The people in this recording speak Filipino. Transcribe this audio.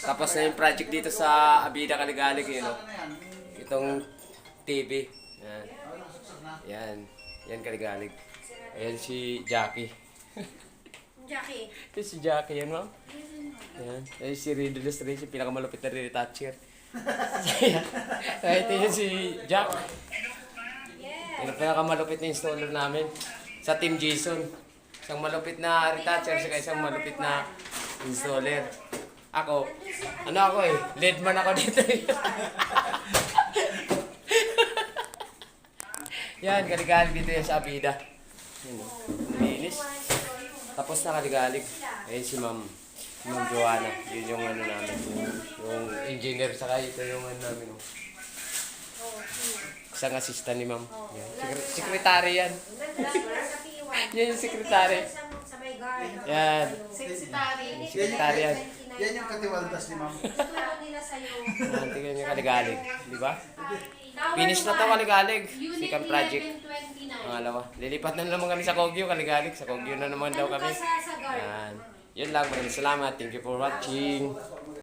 Tapos na yung project dito sa Abida Caligalig, you know. Itong TV. Yan. Yan. Yan Caligalig. Ayan si Jackie. Jackie. Ito si Jackie yan, ma'am. Yan. Ayan si Riddles rin, si pinakamalupit na retoucher. Ito yun si Jack. Yung pinakamalupit na installer namin sa Team Jason. Isang malupit na retoucher, saka isang malupit na installer. Ako, ano ako eh, lead man ako dito eh. Yan, Caligalig dito yan sa Abida. Yun, linis. Tapos na Caligalig. Ayun si Ma'am Joanna. Yun yung ano namin. Yung engineer, saka ito yung ano namin. Oh. Isang assistant ni Ma'am. Yan. Sekretary yan. Yan yung sekretary. Yan. Sekretary yan. Yan yung katiwaldas ni Ma'am. Tingnan niyo Caligalig. Di ba? Finish na to Caligalig. Second project. Pangalawa. Lilipat na naman kami sa Kogyo, Caligalig. Sa Kogyo na naman daw kami. Yan. Yun lang. Maraming salamat. Thank you for watching.